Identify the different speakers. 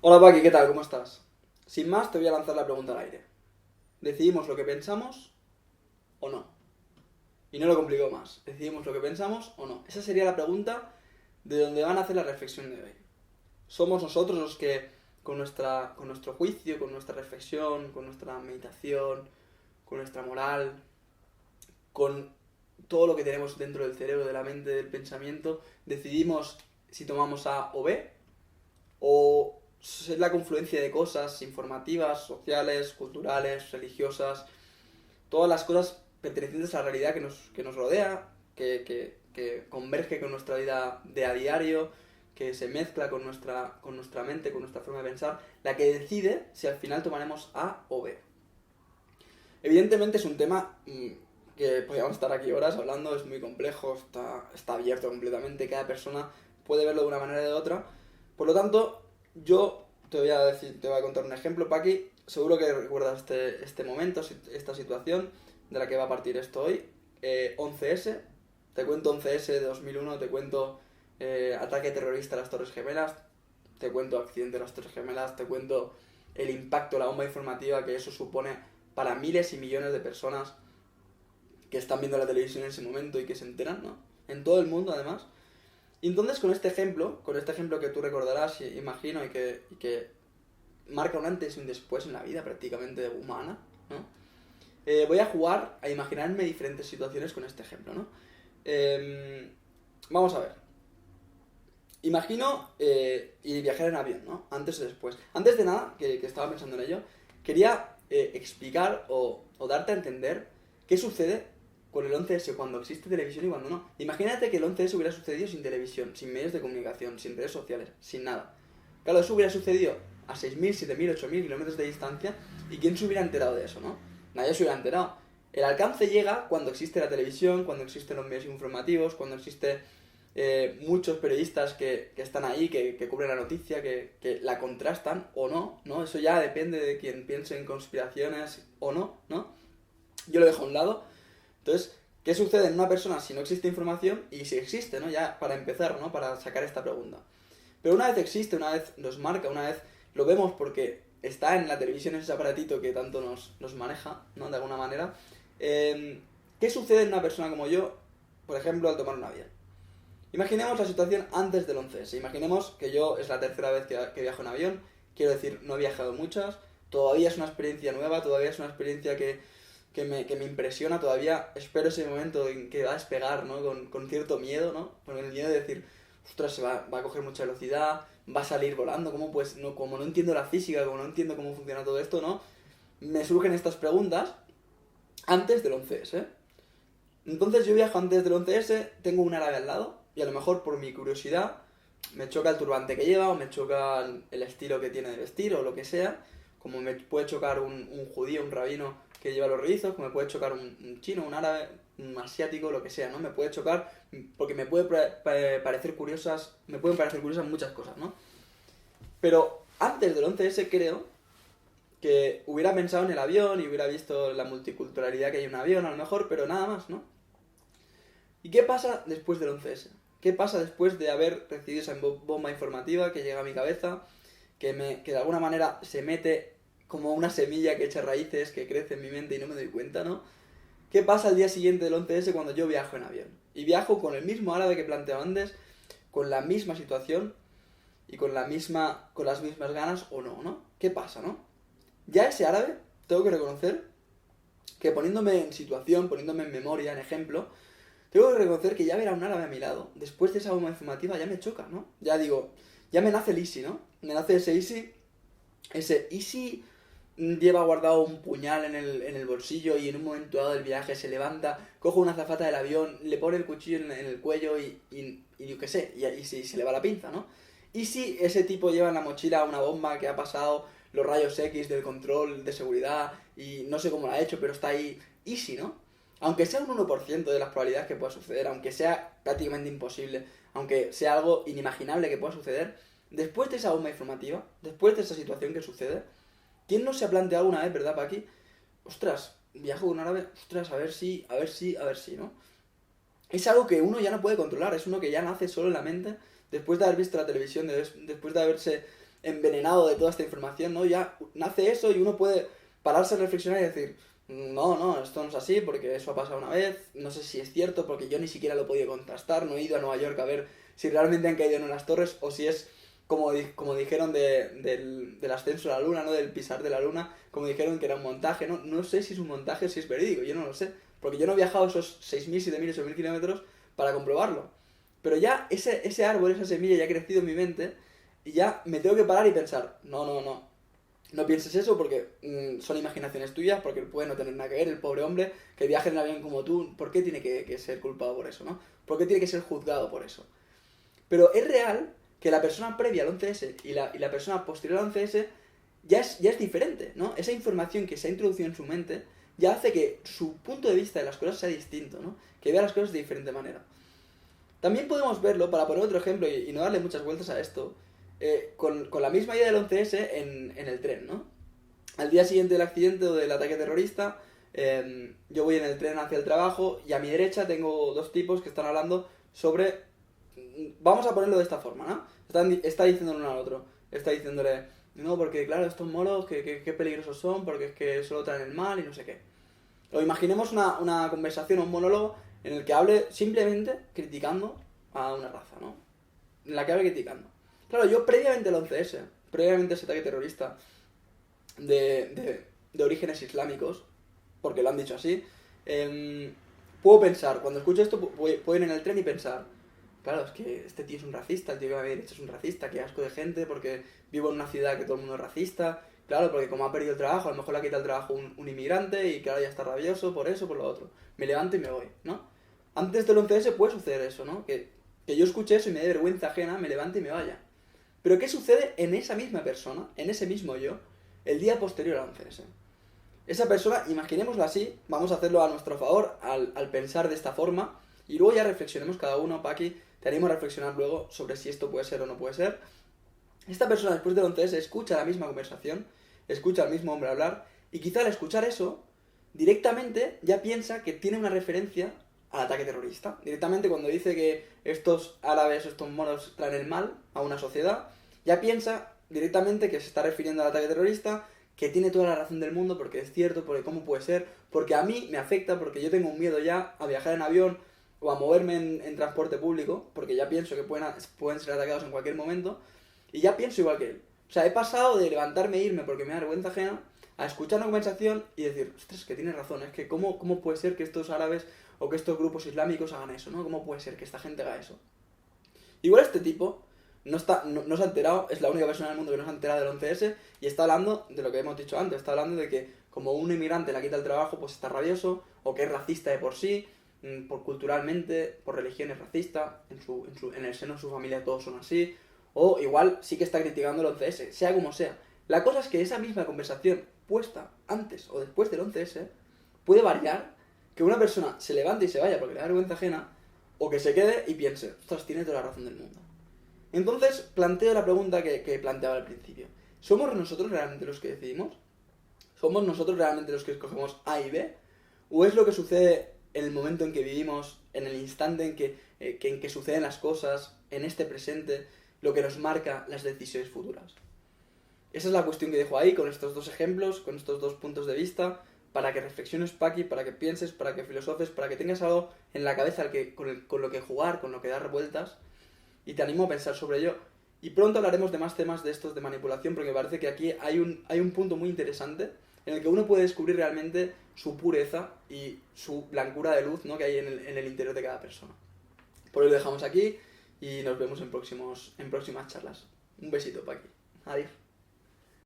Speaker 1: Hola Paqui, ¿qué tal? ¿Cómo estás? Sin más, te voy a lanzar la pregunta al aire. ¿Decidimos lo que pensamos o no? Y no lo complico más. ¿Decidimos lo que pensamos o no? Esa sería la pregunta de donde van a hacer la reflexión de hoy. Somos nosotros los que, con nuestro juicio, con nuestra reflexión, con nuestra meditación, con nuestra moral, con todo lo que tenemos dentro del cerebro, de la mente, del pensamiento, decidimos si tomamos A o B, o es la confluencia de cosas informativas, sociales, culturales, religiosas, todas las cosas pertenecientes a la realidad que nos rodea, que converge con nuestra vida de a diario, que se mezcla con nuestra mente, con nuestra forma de pensar, la que decide si al final tomaremos A o B. Evidentemente es un tema que podríamos estar aquí horas hablando, es muy complejo, está abierto completamente, cada persona puede verlo de una manera o de otra. Por lo tanto, yo te voy a contar un ejemplo, Paqui. Seguro que recuerdas este momento, esta situación de la que va a partir esto hoy. 11S, te cuento 11S de 2001, te cuento ataque terrorista a las Torres Gemelas, te cuento accidente de las Torres Gemelas, te cuento el impacto, la bomba informativa que eso supone para miles y millones de personas que están viendo la televisión en ese momento y que se enteran, ¿no? En todo el mundo, además. Y entonces, con este ejemplo que tú recordarás, imagino, y que marca un antes y un después en la vida prácticamente humana, ¿no? Voy a jugar a imaginarme diferentes situaciones con este ejemplo, ¿no? Vamos a ver. Imagino y viajar en avión, ¿no? Antes o después. Antes de nada, que estaba pensando en ello, quería explicar o darte a entender qué sucede con el 11S cuando existe televisión y cuando no. Imagínate que el 11S hubiera sucedido sin televisión, sin medios de comunicación, sin redes sociales, sin nada. Claro, eso hubiera sucedido a 6.000, 7.000, 8.000 kilómetros de distancia, y ¿quién se hubiera enterado de eso, no? Nadie se hubiera enterado. El alcance llega cuando existe la televisión, cuando existen los medios informativos, cuando existe muchos periodistas que están ahí, que cubren la noticia, que la contrastan o no, ¿no? Eso ya depende de quien piense en conspiraciones o no, ¿no? Yo lo dejo a un lado. Entonces, ¿qué sucede en una persona si no existe información y si existe, ¿no? Ya para empezar, ¿no? Para sacar esta pregunta. Pero una vez existe, una vez nos marca, una vez lo vemos porque está en la televisión ese aparatito que tanto nos maneja, ¿no? De alguna manera. ¿Qué sucede en una persona como yo, por ejemplo, al tomar un avión? Imaginemos la situación antes del 11S. Imaginemos que yo es la tercera vez que viajo en avión. Quiero decir, no he viajado muchas. Todavía es una experiencia nueva, todavía es una experiencia que me impresiona. Todavía espero ese momento en que va a despegar, ¿no? Con cierto miedo, ¿no? Con el miedo de decir, ostras, va a coger mucha velocidad, va a salir volando. ¿Cómo pues? No, como no entiendo la física, como no entiendo cómo funciona todo esto, ¿no? Me surgen estas preguntas antes del 11S. Entonces yo viajo antes del 11S, tengo un árabe al lado, y a lo mejor por mi curiosidad me choca el turbante que lleva, o me choca el estilo que tiene de vestir, o lo que sea, como me puede chocar un judío, un rabino que lleva los rizos, como me puede chocar un chino, un árabe, un asiático, lo que sea, ¿no? Me puede chocar porque me parecer curiosas, me pueden parecer curiosas muchas cosas, ¿no? Pero antes del 11S creo que hubiera pensado en el avión y hubiera visto la multiculturalidad que hay en un avión, a lo mejor, pero nada más, ¿no? ¿Y qué pasa después del 11S? ¿Qué pasa después de haber recibido esa bomba informativa que llega a mi cabeza, que de alguna manera se mete como una semilla que echa raíces, que crece en mi mente y no me doy cuenta, ¿no? ¿Qué pasa al día siguiente del 11S cuando yo viajo en avión? Y viajo con el mismo árabe que planteaba antes, con la misma situación y con las mismas ganas o no, ¿no? ¿Qué pasa, no? Ya ese árabe, tengo que reconocer que poniéndome en situación, poniéndome en memoria, en ejemplo, tengo que reconocer que ya ver a un árabe a mi lado, después de esa bomba informativa, ya me choca, ¿no? Ya digo, ya me nace el easy, ¿no? Me nace ese easy lleva guardado un puñal en el bolsillo y en un momento dado del viaje se levanta, coge una azafata del avión, le pone el cuchillo en el cuello y yo qué sé, y se le va la pinza, ¿no? Y si ese tipo lleva en la mochila una bomba que ha pasado los rayos X del control de seguridad y no sé cómo lo ha hecho, pero está ahí, easy, ¿no? Aunque sea un 1% de las probabilidades que pueda suceder, aunque sea prácticamente imposible, aunque sea algo inimaginable que pueda suceder, después de esa bomba informativa, después de esa situación que sucede, ¿quién no se ha planteado alguna vez, verdad, Paqui? Ostras, viajo con un árabe, ostras, a ver si, a ver si, a ver si, ¿no? Es algo que uno ya no puede controlar, es uno que ya nace solo en la mente, después de haber visto la televisión, después de haberse envenenado de toda esta información, ¿no? Ya nace eso y uno puede pararse a reflexionar y decir, no, esto no es así porque eso ha pasado una vez, no sé si es cierto porque yo ni siquiera lo he podido contrastar, no he ido a Nueva York a ver si realmente han caído en las torres o si es como dijeron del ascenso a la luna, ¿no? Del pisar de la luna, como dijeron que era un montaje, ¿no? No sé si es un montaje o si es verídico, yo no lo sé, porque yo no he viajado esos 6.000, 7.000, 8.000 kilómetros para comprobarlo. Pero ya ese árbol, esa semilla ya ha crecido en mi mente y ya me tengo que parar y pensar, no pienses eso porque son imaginaciones tuyas, porque puede no tener nada que ver el pobre hombre que viaja en el avión como tú, ¿por qué tiene que ser culpado por eso, no? ¿Por qué tiene que ser juzgado por eso? Pero es real que la persona previa al 11S y la persona posterior al 11S ya es diferente, ¿no? Esa información que se ha introducido en su mente ya hace que su punto de vista de las cosas sea distinto, ¿no? Que vea las cosas de diferente manera. También podemos verlo, para poner otro ejemplo y no darle muchas vueltas a esto, con la misma idea del 11S en el tren, ¿no? Al día siguiente del accidente o del ataque terrorista, yo voy en el tren hacia el trabajo y a mi derecha tengo dos tipos que están hablando sobre... Vamos a ponerlo de esta forma, ¿no? Está diciendo uno al otro. Está diciéndole, no, porque claro, estos moros, que peligrosos son, porque es que solo traen el mal y no sé qué. O imaginemos una conversación o un monólogo en el que hable simplemente criticando a una raza, ¿no? En la que hable criticando. Claro, yo previamente al 11S, previamente a ese ataque terrorista de orígenes islámicos, porque lo han dicho así, puedo pensar, cuando escucho esto, puedo ir en el tren y pensar, claro, es que este tío es un racista, el tío que me había dicho es un racista, qué asco de gente, porque vivo en una ciudad que todo el mundo es racista, claro, porque como ha perdido el trabajo, a lo mejor le ha quitado el trabajo un inmigrante y claro, ya está rabioso por eso, por lo otro. Me levanto y me voy, ¿no? Antes del 11S puede suceder eso, ¿no? Que yo escuche eso y me dé vergüenza ajena, me levante y me vaya. Pero ¿qué sucede en esa misma persona, en ese mismo yo, el día posterior al 11S? Esa persona, imaginémoslo así, vamos a hacerlo a nuestro favor al pensar de esta forma y luego ya reflexionemos cada uno, Paqui, te animo a reflexionar luego sobre si esto puede ser o no puede ser. Esta persona después del 11S escucha la misma conversación, escucha al mismo hombre hablar y quizá al escuchar eso, directamente ya piensa que tiene una referencia al ataque terrorista. Directamente cuando dice que estos árabes, estos moros traen el mal a una sociedad, ya piensa directamente que se está refiriendo al ataque terrorista, que tiene toda la razón del mundo porque es cierto, porque cómo puede ser, porque a mí me afecta, porque yo tengo un miedo ya a viajar en avión o a moverme en transporte público, porque ya pienso que pueden ser atacados en cualquier momento, y ya pienso igual que él. O sea, he pasado de levantarme e irme porque me da vergüenza ajena a escuchar una conversación y decir, ostras, que tienes razón, es que cómo puede ser que estos árabes o que estos grupos islámicos hagan eso, ¿no? ¿Cómo puede ser que esta gente haga eso? Igual este tipo no se ha enterado, es la única persona en el mundo que no se ha enterado del 11S y está hablando de lo que hemos dicho antes, está hablando de que como un inmigrante le quita el trabajo, pues está rabioso, o que es racista de por sí, por culturalmente, por religión es racista, en el seno de su familia todos son así, o igual sí que está criticando el 11S, sea como sea. La cosa es que esa misma conversación puesta antes o después del 11S puede variar, que una persona se levante y se vaya porque le da vergüenza ajena, o que se quede y piense, ostras, tiene toda la razón del mundo. Entonces planteo la pregunta que planteaba al principio. ¿Somos nosotros realmente los que decidimos? ¿Somos nosotros realmente los que escogemos A y B? ¿O es lo que sucede en el momento en que vivimos, en el instante en que suceden las cosas, en este presente, lo que nos marca las decisiones futuras? Esa es la cuestión que dejo ahí con estos dos ejemplos, con estos dos puntos de vista, para que reflexiones, Paqui, para que pienses, para que filosofes, para que tengas algo en la cabeza con lo que jugar, con lo que dar vueltas, y te animo a pensar sobre ello. Y pronto hablaremos de más temas de estos de manipulación, porque me parece que aquí hay un punto muy interesante en el que uno puede descubrir realmente su pureza y su blancura de luz, ¿no?, que hay en el interior de cada persona. Por hoy lo dejamos aquí y nos vemos en próximas charlas. Un besito, Paqui. Adiós.